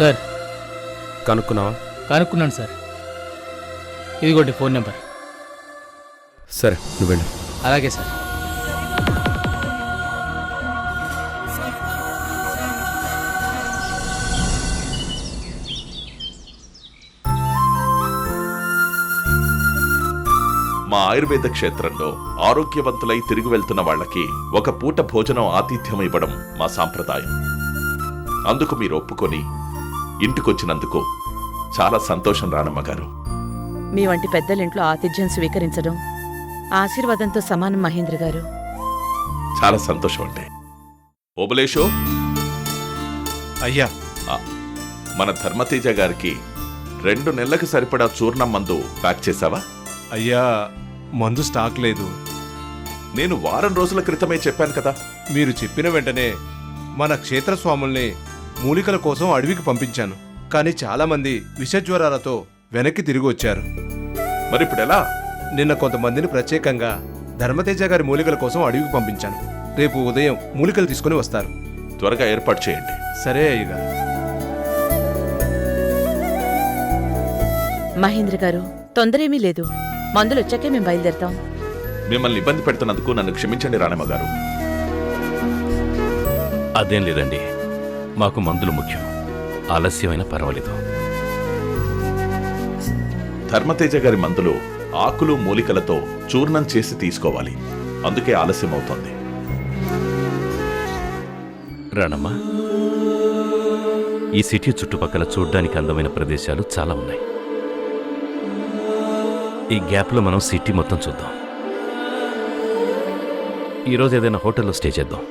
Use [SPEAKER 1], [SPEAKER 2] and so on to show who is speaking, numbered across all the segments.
[SPEAKER 1] Sir
[SPEAKER 2] కనుక్కున్నావా?
[SPEAKER 1] కనుక్కున్నాను sir. ఇదిగోండి phone number.
[SPEAKER 2] సరే నువ్వు వెళ్ళు.
[SPEAKER 1] అలాగే సార్.
[SPEAKER 3] మా ఆయుర్వేద క్షేత్రంలో ఆరోగ్యవంతులై తిరిగి వెళ్తున్న వాళ్లకి ఒక పూట భోజనం ఆతిథ్యం ఇవ్వడం మా సాంప్రదాయం. అందుకు మీరు ఒప్పుకొని ఇంటికొచ్చినందుకు చాలా సంతోషం రానమ్మ గారు.
[SPEAKER 4] మీ వంటి పెద్దలింట్లో ఆతిథ్యం స్వీకరించడం ఆశీర్వాదంతో సమానం మహేంద్ర గారు.
[SPEAKER 3] చాలా సంతోషం అండి. ఓబులేషు,
[SPEAKER 5] అయ్యా,
[SPEAKER 3] మన ధర్మతేజ గారికి 2 నెలలకు సరిపడా చూర్ణం మందు ప్యాక్ చేశావా?
[SPEAKER 5] అయ్యా, మందు స్టాక్ లేదు.
[SPEAKER 3] నేను వారం రోజుల క్రితమే చెప్పాను కదా.
[SPEAKER 5] మీరు చెప్పిన వెంటనే మన క్షేత్రస్వాముల్ని మూలికల కోసం అడవికి పంపించాను. కానీ చాలామంది విషజ్వరాలతో వెనక్కి తిరిగి వచ్చారు.
[SPEAKER 3] మరిప్పుడెలా?
[SPEAKER 5] నిన్న కొంతమందిని ప్రత్యేకంగా ధర్మతేజ గారి మూలికల కోసం అడవికి పంపించాను. రేపు ఉదయం మూలికలు తీసుకుని వస్తారు.
[SPEAKER 3] త్వరగా ఏర్పాటు చేయండి.
[SPEAKER 5] సరే అయ్యగారు.
[SPEAKER 4] మహేంద్ర గారు, తొందరేమీ లేదు. మందులొచ్చాకే మేము బయలుదేరుతాం.
[SPEAKER 3] మిమ్మల్ని ఇబ్బంది పెడుతున్నందుకు నన్ను క్షమించండి రాణమ్మ గారు.
[SPEAKER 6] అదేం లేదండి, మాకు మందులు ముఖ్యం. ఆలస్యమైనా పర్వాలేదు.
[SPEAKER 3] ధర్మతేజ గారి మందులు ఆకులు మూలికలతో చూర్ణం చేసి తీసుకోవాలి. అందుకే ఆలస్యం అవుతోంది.
[SPEAKER 6] రాణమ్మా, ఈ సిటీ చుట్టుపక్కల చూడ్డానికి అందమైన ప్రదేశాలు చాలా ఉన్నాయి. ఈ గ్యాప్లో మనం సిటీ మొత్తం చూద్దాం. ఈరోజు ఏదైనా హోటల్లో స్టే చేద్దాం.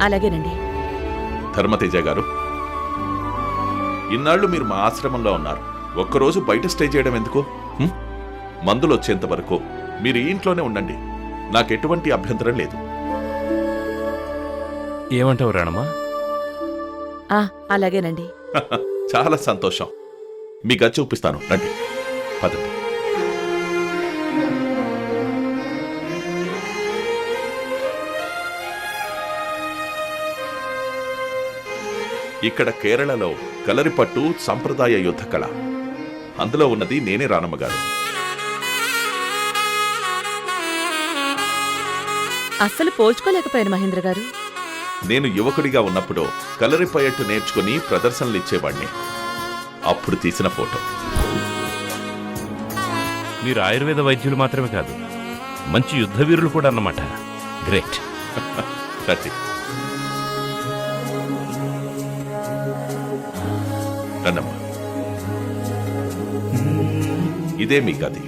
[SPEAKER 4] అలాగేనండి.
[SPEAKER 3] ధర్మతేజ గారు, ఇన్నాళ్లు మీరు మా ఆశ్రమంలో ఉన్నారు. ఒక్కరోజు బయట స్టే చేయడం ఎందుకు? మందులు వచ్చేంత వరకు మీరు ఈ ఇంట్లోనే ఉండండి. నాకెటువంటి అభ్యంతరం లేదు.
[SPEAKER 6] ఏమంటావు రాణమ్మా?
[SPEAKER 4] అలాగేనండి.
[SPEAKER 3] చాలా సంతోషం. మీ గది చూపిస్తాను, రండి. పదండి. ఇక్కడ కేరళలో కలరిపట్టు సంప్రదాయ యుద్ధ కళ. అందులో ఉన్నది నేనే రానమ్మ గారు.
[SPEAKER 4] అస్సలు పోల్చుకోలేకపోయాను మహేంద్ర గారు.
[SPEAKER 3] నేను యువకుడిగా ఉన్నప్పుడు కలరిపయట్టు నేర్చుకుని ప్రదర్శనలు ఇచ్చేవాణ్ణి. అప్పుడు తీసిన ఫోటో.
[SPEAKER 6] మీరు ఆయుర్వేద వైద్యులు మాత్రమే కాదు, మంచి యుద్ధ వీరులు కూడా అన్నమాట. గ్రేట్.
[SPEAKER 3] రండి. రండమ్మా. ఇదే మీ గది.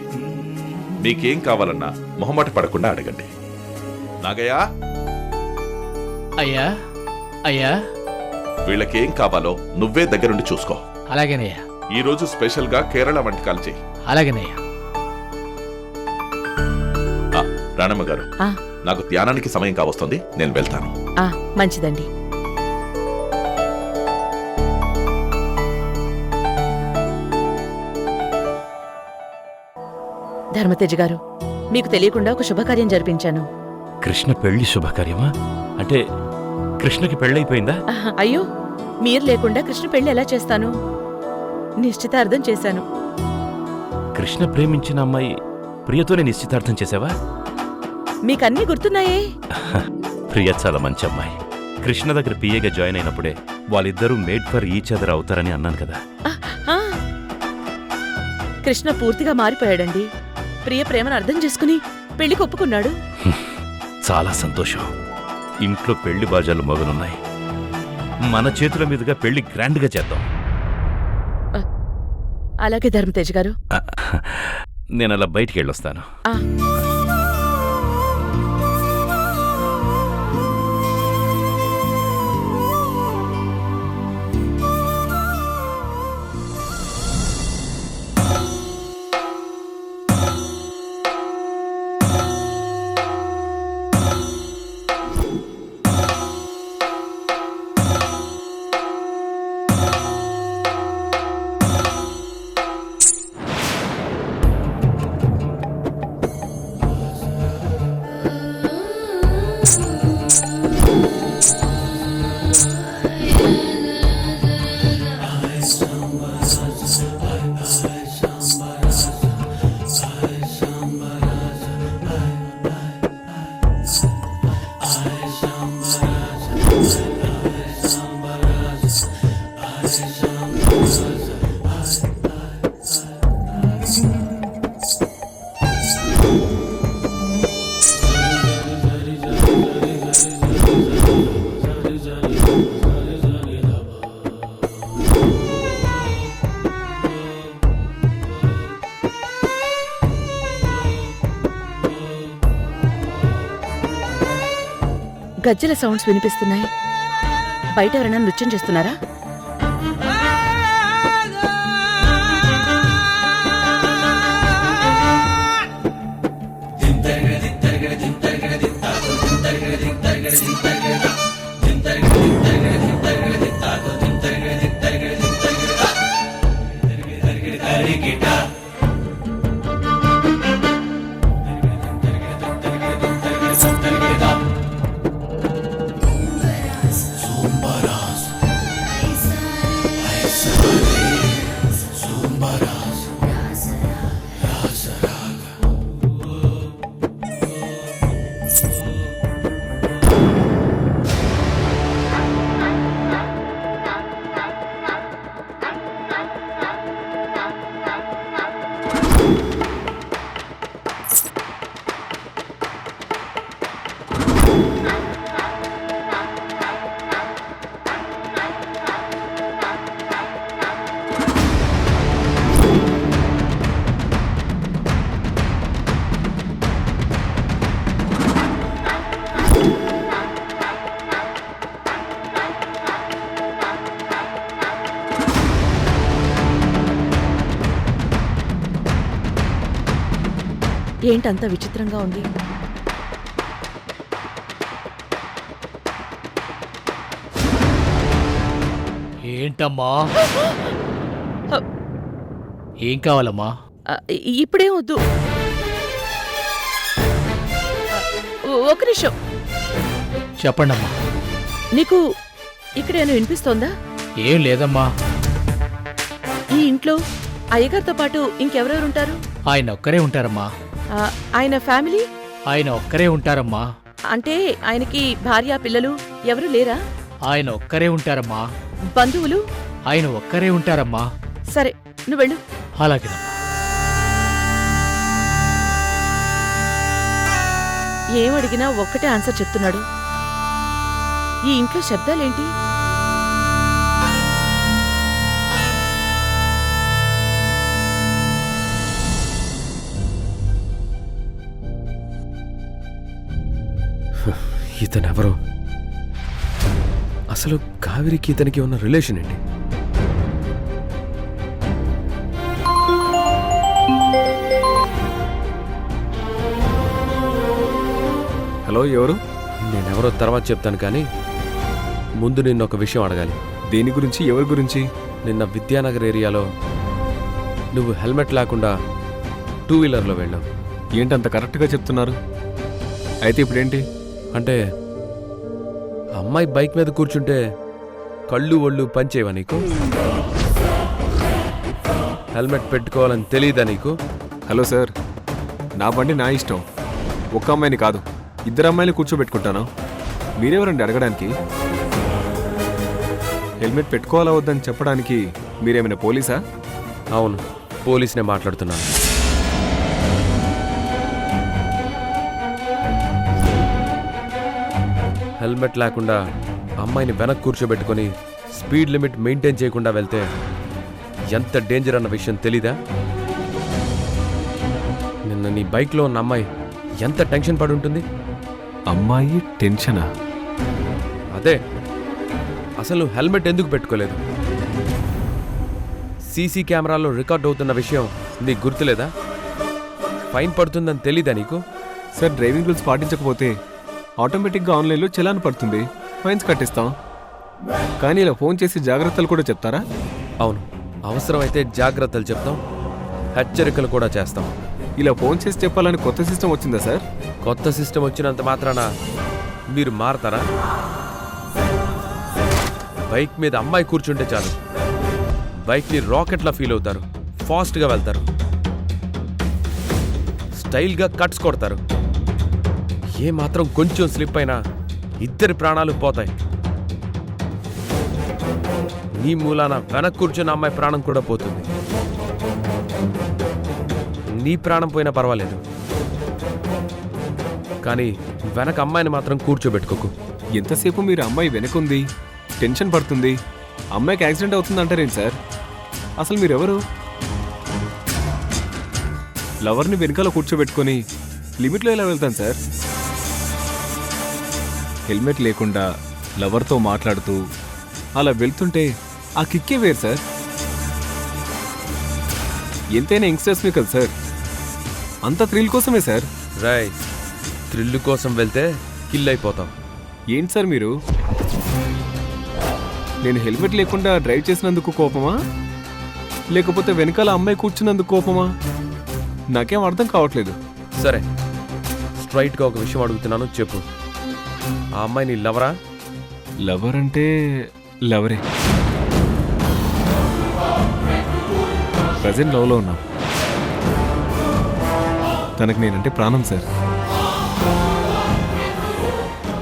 [SPEAKER 3] మీకేం కావాలన్నా మొహమాట పడకుండా అడగండి. నాగయ్య,
[SPEAKER 1] అయ్యా అయ్యా,
[SPEAKER 3] వీళ్ళకేం కావాలో నువ్వే దగ్గరుండి చూసుకో.
[SPEAKER 1] అలాగేనయ్యా.
[SPEAKER 3] ఈరోజు స్పెషల్ గా కేరళ వంటకాలు చేయి.
[SPEAKER 1] అలాగేనయ్యా.
[SPEAKER 3] రాణమ్మ గారు, నాకు ధ్యానానికి సమయం కావస్తుంది. నేను వెళ్తాను.
[SPEAKER 4] మంచిదండి. ధర్మతేజ గారు, మీకు తెలియకుండా ఒక శుభకార్యం జరిపించాను.
[SPEAKER 6] కృష్ణ పెళ్లి శుభకార్యమా? అంటే కృష్ణకి పెళ్ళైపోయిందా?
[SPEAKER 4] అయ్యో, మీరు లేకుండా కృష్ణ పెళ్లి ఎలా చేస్తాను? నిశ్చితార్థం చేశాను.
[SPEAKER 6] కృష్ణ ప్రేమించిన అమ్మాయి ప్రియతోనే నిశ్చితార్థం చేసావా?
[SPEAKER 4] మీకన్నీ గుర్తున్నాయే.
[SPEAKER 6] ప్రియ చాలా మంచి అమ్మాయి. కృష్ణ దగ్గర పిఏగా జాయిన్ అయినప్పుడే వాళ్ళిద్దరూ మేడ్ ఫర్ ఈచ్ అదర్ అవుతారని అన్నాను కదా.
[SPEAKER 4] కృష్ణ పూర్తిగా మారిపోయాడండి. ప్రియ ప్రేమను అర్థం చేసుకుని పెళ్లికి ఒప్పుకున్నాడు.
[SPEAKER 6] చాలా సంతోషం. ఇంట్లో పెళ్లి బాజాలు మొగనున్నాయి. మన చేతుల మీదుగా పెళ్లి గ్రాండ్గా చేద్దాం.
[SPEAKER 4] అలాగే ధర్మతేజ్ గారు.
[SPEAKER 6] నేను అలా బయటికి వెళ్ళొస్తాను.
[SPEAKER 4] గజ్జల సౌండ్స్ వినిపిస్తున్నాయి. బయట ఎవరైనా నృత్యం చేస్తున్నారా? ఏంటంత విచిత్రంగా ఉంది?
[SPEAKER 1] ఏంటమ్మా? ఏం కావాలమ్మా?
[SPEAKER 4] ఇప్పుడే వద్దు. ఒక నిమిషం.
[SPEAKER 1] చెప్పండమ్మా.
[SPEAKER 4] నీకు ఇక్కడేమైనా వినిపిస్తోందా?
[SPEAKER 1] ఏం లేదమ్మా.
[SPEAKER 4] ఈ ఇంట్లో అయ్యగారితో పాటు ఇంకెవరెవరుంటారు?
[SPEAKER 1] ఆయన ఒక్కరే ఉంటారమ్మా.
[SPEAKER 4] ఆయన ఫ్యామిలీ?
[SPEAKER 1] ఆయన ఒక్కరే ఉంటారమ్మా.
[SPEAKER 4] అంటే ఆయనకి భార్య పిల్లలు ఎవరు లేరా?
[SPEAKER 1] ఆయన ఒక్కరే ఉంటారమ్మా.
[SPEAKER 4] బంధువులు?
[SPEAKER 1] ఆయన ఒక్కరే ఉంటారమ్మా.
[SPEAKER 4] సరే, నువ్వు వెళ్ళు.
[SPEAKER 1] అలాగేనమ్మా.
[SPEAKER 4] ఏమడిగినా ఒక్కటే ఆన్సర్ చెప్తున్నాడు. ఈ ఇంట్లో శబ్దాలేంటి?
[SPEAKER 2] ఇతనెవరో? అసలు కావేరికి ఇతనికి ఉన్న రిలేషన్ ఏంటి? హలో, ఎవరు? నేనెవరో తర్వాత చెప్తాను, కానీ ముందు నిన్న ఒక విషయం అడగాలి.
[SPEAKER 5] దేని గురించి? ఎవరి గురించి?
[SPEAKER 2] నిన్న విద్యానగర్ ఏరియాలో నువ్వు హెల్మెట్ లేకుండా 2 వీలర్లో వెళ్ళావు.
[SPEAKER 5] ఏంటంత కరెక్ట్గా చెప్తున్నారు? అయితే ఇప్పుడేంటి?
[SPEAKER 2] అంటే అమ్మాయి బైక్ మీద కూర్చుంటే కళ్ళు ఒళ్ళు పనిచేయవా నీకు? హెల్మెట్ పెట్టుకోవాలని తెలియదా నీకు?
[SPEAKER 7] హలో సార్, నా బండి నా ఇష్టం. ఒక్క అమ్మాయిని కాదు, 2 అమ్మాయిని కూర్చోబెట్టుకుంటాను. మీరెవరండి అడగడానికి? హెల్మెట్ పెట్టుకోవాలా వద్దని చెప్పడానికి మీరేమైనా పోలీసా?
[SPEAKER 2] అవును, పోలీసునే మాట్లాడుతున్నాను. హెల్మెట్ లేకుండా అమ్మాయిని వెనక్కి కూర్చోబెట్టుకొని స్పీడ్ లిమిట్ మెయింటైన్ చేయకుండా వెళ్తే ఎంత డేంజర్ అన్న విషయం తెలీదా? నిన్న నీ బైక్లో ఉన్న అమ్మాయి ఎంత టెన్షన్ పడి ఉంటుంది?
[SPEAKER 7] అమ్మాయి టెన్షనా?
[SPEAKER 2] అదే, అసలు హెల్మెట్ ఎందుకు పెట్టుకోలేదు? సీసీ కెమెరాలో రికార్డ్ అవుతున్న విషయం నీకు గుర్తులేదా? ఫైన్ పడుతుందని తెలీదా నీకు?
[SPEAKER 7] సార్, డ్రైవింగ్ రూల్స్ పాటించకపోతే ఆటోమేటిక్గా ఆన్లైన్లో చలాన్ పడుతుంది, ఫైన్స్ కట్టిస్తాం. కానీ ఇలా ఫోన్ చేసి జాగ్రత్తలు కూడా చెప్తారా?
[SPEAKER 2] అవును, అవసరమైతే జాగ్రత్తలు చెప్తాం, హెచ్చరికలు కూడా చేస్తాం.
[SPEAKER 7] ఇలా ఫోన్ చేసి చెప్పాలని కొత్త సిస్టమ్ వచ్చిందా సార్?
[SPEAKER 2] కొత్త సిస్టమ్ వచ్చినంత మాత్రాన మీరు మారతారా? బైక్ మీద అమ్మాయి కూర్చుంటే చాలు, బైక్ని రాకెట్లా ఫీల్ అవుతారు, ఫాస్ట్గా వెళ్తారు, స్టైల్గా కట్స్ కొడతారు. ఏ మాత్రం కొంచెం స్లిప్ అయినా 2 ప్రాణాలు పోతాయి. నీ మూలాన వెనక్కి కూర్చున్న అమ్మాయి ప్రాణం కూడా పోతుంది. నీ ప్రాణం పోయినా పర్వాలేదు, కానీ వెనక అమ్మాయిని మాత్రం కూర్చోబెట్టుకోకు.
[SPEAKER 7] ఎంతసేపు మీరు అమ్మాయి వెనకుంది, టెన్షన్ పడుతుంది, అమ్మాయికి యాక్సిడెంట్ అవుతుంది అంటారేంటి సార్? అసలు మీరెవరు? లవర్ని వెనకాల కూర్చోబెట్టుకొని లిమిట్లో ఎలా వెళ్తాను సార్? హెల్మెట్ లేకుండా లవర్తో మాట్లాడుతూ అలా వెళ్తుంటే ఆ కిక్కే వేరు సార్. ఎంతైనా యంగ్స్టర్స్మే కదా సార్, అంత థ్రిల్ కోసమే సార్.
[SPEAKER 2] రాయ్, థ్రిల్ కోసం వెళ్తే కిల్ అయిపోతాం.
[SPEAKER 7] ఏంటి సార్ మీరు? నేను హెల్మెట్ లేకుండా డ్రైవ్ చేసినందుకు కోపమా, లేకపోతే వెనకాల అమ్మాయి కూర్చున్నందుకు కోపమా? నాకేం అర్థం కావట్లేదు.
[SPEAKER 2] సరే, స్ట్రైట్గా ఒక విషయం అడుగుతున్నాను, చెప్పు. ఆ అమ్మాయి నీ లవరా?
[SPEAKER 7] లవర్ అంటే లవరే. ప్రజెంట్ లవ్లో ఉన్నా. తనకు నేనంటే ప్రాణం సార్.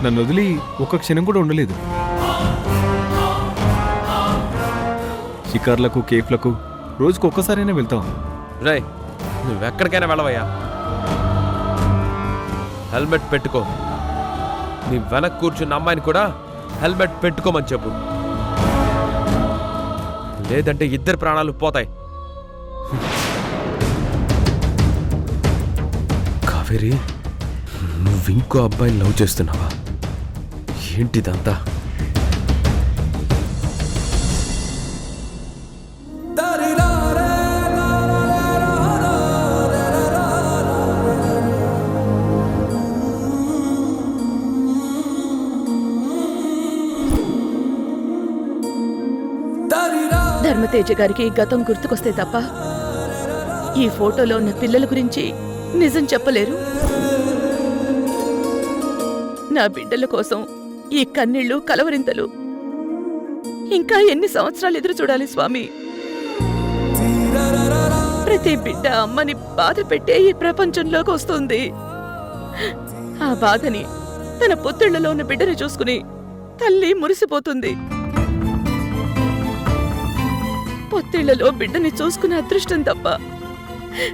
[SPEAKER 7] నన్ను వదిలి ఒక్క క్షణం కూడా ఉండలేదు. షికార్లకు, కేఫ్లకు రోజుకు ఒక్కసారైనా వెళ్తాం.
[SPEAKER 2] రాయ్, నువ్వెక్కడికైనా వెళ్ళవయ్యా, హెల్మెట్ పెట్టుకో. నీ వెనక్ కూర్చున్న అమ్మాయిని కూడా హెల్మెట్ పెట్టుకోమని చెప్పు, లేదంటే ఇద్దరు ప్రాణాలు పోతాయి. కావేరి, నువ్వింకో అబ్బాయిని లవ్ చేస్తున్నావా? ఏంటిదంతా?
[SPEAKER 4] ధర్మతేజ గారికి గతం గుర్తుకొస్తే తప్ప ఈ ఫోటోలో ఉన్న పిల్లల గురించి నిజం చెప్పలేరు. నా బిడ్డల కోసం ఈ కన్నీళ్లు, కలవరింతలు ఇంకా ఎన్ని సంవత్సరాలు ఎదురు చూడాలి స్వామి? ప్రతి బిడ్డ అమ్మని బాధ పెట్టే ఈ ప్రపంచంలోకి వస్తుంది. ఆ బాధని తన పొత్తిళ్లలో ఉన్న బిడ్డని చూసుకుని తల్లి మురిసిపోతుంది. పొత్తిళ్లలో బిడ్డని చూసుకునే అదృష్టం తప్ప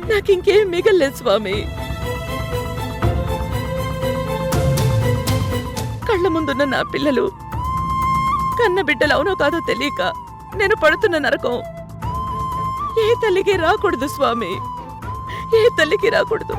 [SPEAKER 4] నాకింకేం మిగల్లేదు స్వామి. కళ్ళ ముందున్న నా పిల్లలు కన్న బిడ్డలు అవునో కాదో తెలియక నేను పడుతున్న నరకం ఏ తల్లికి రాకూడదు స్వామి, ఏ తల్లికి రాకూడదు.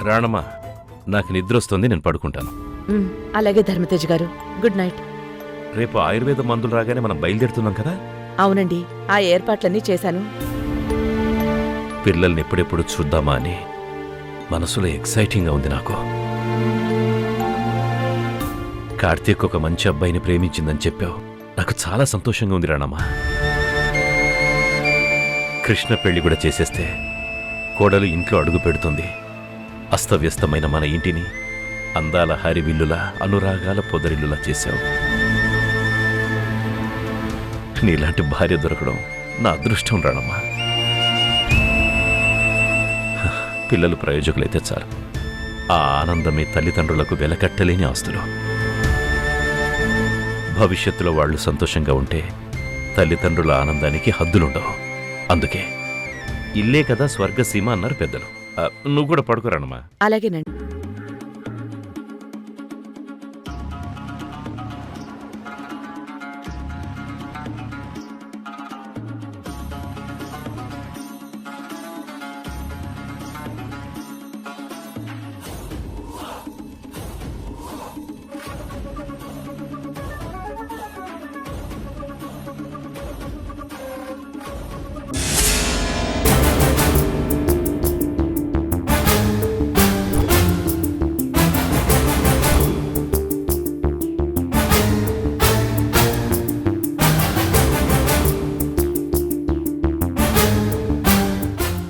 [SPEAKER 6] రాణమ్మా, నాకు నిద్ర వస్తుంది, నేను పడుకుంటాను.
[SPEAKER 4] అలాగే ధర్మతేజ్ గారు, గుడ్ నైట్.
[SPEAKER 6] రేపు ఆయుర్వేద మందులు రాగానే మనం బయలుదేరుతున్నాం కదా?
[SPEAKER 4] అవునండి, ఆ ఏర్పాట్లన్నీ చేశాను.
[SPEAKER 6] పిల్లల్ని ఎప్పుడెప్పుడు చూద్దామా అని మనసులో ఎక్సైటింగ్గా ఉంది నాకు. కార్తీక్ ఒక మంచి అబ్బాయిని ప్రేమించిందని చెప్పావు, నాకు చాలా సంతోషంగా ఉంది రాణమ్మా. కృష్ణ పెళ్లి కూడా చేసేస్తే కోడలు ఇంట్లో అడుగు పెడుతుంది. అస్తవ్యస్తమైన మన ఇంటిని అందాల హరివిల్లులా, అనురాగాల పొదరిల్లులా చేశావు. నీలాంటి భార్య దొరకడం నా అదృష్టం రాణమ్మా. పిల్లలు ప్రయోజకులైతే చాలు, ఆ ఆనందమే తల్లిదండ్రులకు వెలకట్టలేని ఆస్తులు. భవిష్యత్తులో వాళ్ళు సంతోషంగా ఉంటే తల్లిదండ్రుల ఆనందానికి హద్దులుండవు. అందుకే ఇల్లే కదా స్వర్గసీమ అన్నారు పెద్దలు. నువ్వు కూడా పడుకోరానమ్మా.
[SPEAKER 4] అలాగేనండి.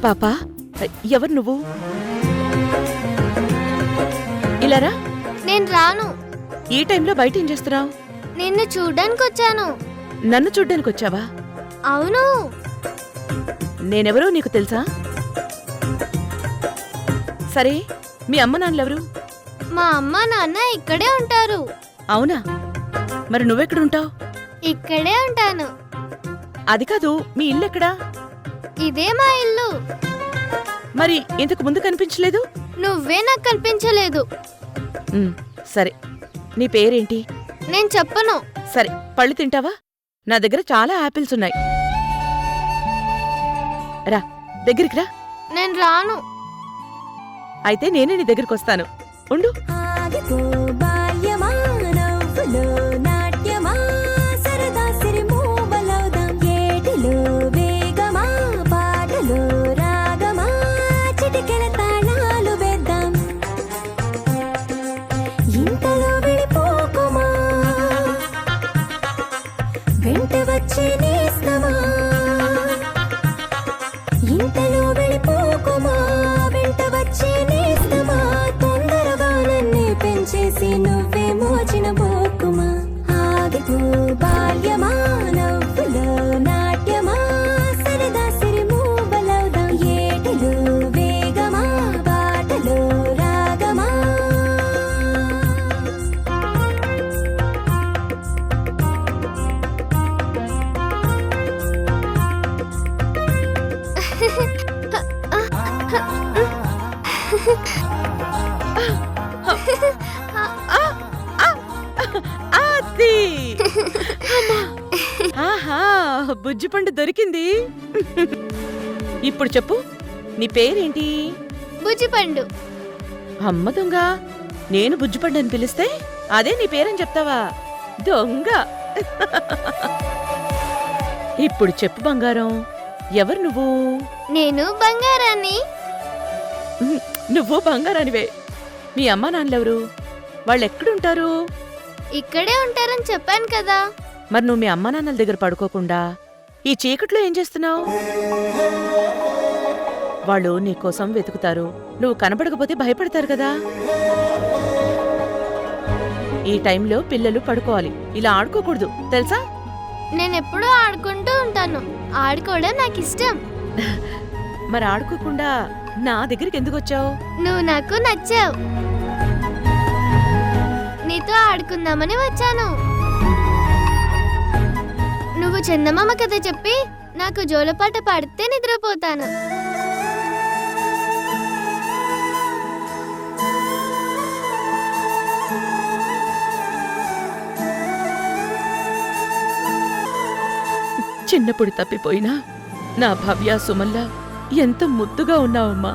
[SPEAKER 4] పాపా, ఎవరు నువ్వు? ఇలారా.
[SPEAKER 8] నేను రాను.
[SPEAKER 4] ఈ టైంలో బయట ఏం చేస్తున్నావు?
[SPEAKER 8] నిన్ను చూడ్డానికి వచ్చాను.
[SPEAKER 4] నన్ను చూడ్డానికి వచ్చావా?
[SPEAKER 8] అవును.
[SPEAKER 4] నేనెవరో నీకు తెలుసా? సరే, మీ అమ్మ నాన్నలెవరు?
[SPEAKER 8] మా అమ్మ నాన్న ఇక్కడే ఉంటారు.
[SPEAKER 4] అవునా? మరి నువ్వెక్కడుంటావు?
[SPEAKER 8] ఇక్కడే ఉంటాను.
[SPEAKER 4] అది కాదు, మీ ఇల్లు ఎక్కడా?
[SPEAKER 8] ఇదే మా ఇల్లు.
[SPEAKER 4] మరి ఇంతకు ముందు కనిపించలేదు?
[SPEAKER 8] నువ్వే నాకు కనిపించలేదు.
[SPEAKER 4] సరే, నీ పేరేంటి?
[SPEAKER 8] నేను చెప్పను.
[SPEAKER 4] సరే, పళ్ళు తింటావా? నా దగ్గర చాలా యాపిల్స్ ఉన్నాయి. రా, దగ్గరికి రా.
[SPEAKER 8] నేను రాను.
[SPEAKER 4] అయితే నేనే నీ దగ్గరికి వస్తాను. ఉండు.
[SPEAKER 9] ఆగిపో బాల్యమా నవ్వులో నాట్యమా సరదా సిరిమూవలవుదాం ఏటిలో వేగమా పాటలో రాగమా చిటికెల తాళాలు వేద్దాం ఇంతలో విడిపోకుమా వెంట వచ్చే నేస్తమా ఇంతలో వెళ్ళిపోకుమా వెంట వచ్చే నేస్తమా తొందరగా నన్నే పెంచేసి నువ్వే మోచిన పోకుమా ఆగిపో బాల్యమా నవ్వులో నాట్యమా సరదా సిరిమూవలవుదాం ఏటిలో వేగమా పాటలో రాగమా
[SPEAKER 4] అది అమ్మా. ఆహా, బుజ్జిపండు దొరికింది. ఇప్పుడు చెప్పు, నీ పేరేంటి?
[SPEAKER 8] బుజ్జిపండు.
[SPEAKER 4] అమ్మ దొంగ, నేను బుజ్జిపండు అని పిలిస్తే అదే నీ పేరని చెప్తావా? దొంగ. ఇప్పుడు చెప్పు బంగారం, ఎవరు నువ్వు?
[SPEAKER 8] నేను బంగారాన్ని.
[SPEAKER 4] నువ్వు బంగారానివే. మీ అమ్మా నాన్నలెవరు? వాళ్ళెక్కడుంటారు?
[SPEAKER 8] ఇక్కడే ఉంటారని చెప్పాను కదా.
[SPEAKER 4] మరి నువ్వు మీ అమ్మా నాన్నల దగ్గర పడుకోకుండా ఈ చీకట్లో ఏం చేస్తున్నావు? వాళ్ళు నీకోసం వెతుకుతారు, నువ్వు కనబడకపోతే భయపడతారు కదా. ఈ టైంలో పిల్లలు పడుకోవాలి, ఇలా ఆడుకోకూడదు, తెలుసా?
[SPEAKER 8] నేనెప్పుడూ ఆడుకుంటూ ఉంటాను. ఆడుకోవడం నాకు ఇష్టం.
[SPEAKER 4] మరి ఆడుకోకుండా నా దగ్గరికి ఎందుకు వచ్చావు?
[SPEAKER 8] నువ్వు నాకు నచ్చావు. నీతో ఆడుకుందామని వచ్చాను. నువ్వు చందమామ కథ చెప్పి నాకు జోలపాట పాడితే నిద్రపోతాను.
[SPEAKER 4] చిన్నప్పుడు తప్పిపోయినా నా భవ్య సుమల్లా ఎంత ముద్దుగా ఉన్నావమ్మా.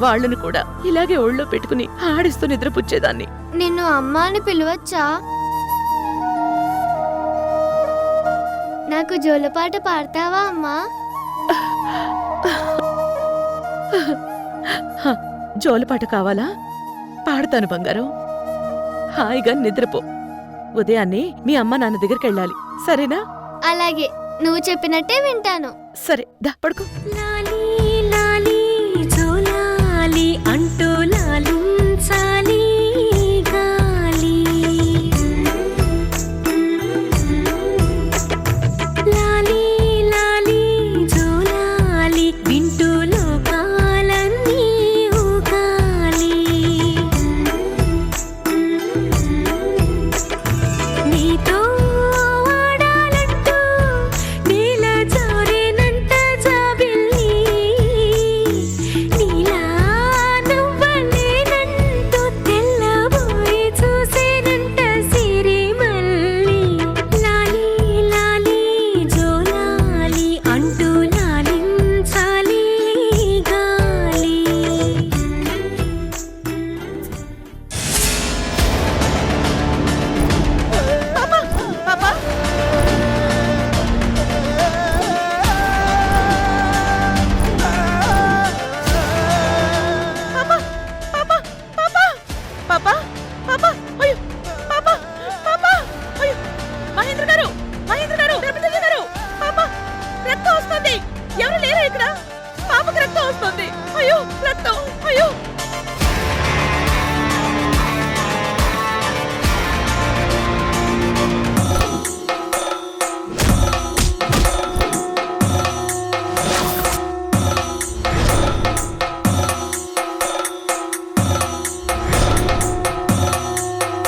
[SPEAKER 4] వాళ్ళను కూడా ఇలాగే ఒళ్ళో పెట్టుకుని ఆడిస్తూ నిద్రపుచ్చేదాన్ని.
[SPEAKER 8] నిన్ను అమ్మ అని పిలవచ్చా? నాకు జోలపాట పాడతావా అమ్మా?
[SPEAKER 4] జోలపాట కావాలా? పాడతాను బంగారం. హాయిగా నిద్రపో. ఉదయాన్నే మీ అమ్మ నాన్న దగ్గరికి వెళ్ళాలి, సరేనా?
[SPEAKER 8] అలాగే, నువ్వు చెప్పినట్టే వింటాను.
[SPEAKER 4] సరే, దా పడుకో.
[SPEAKER 9] లా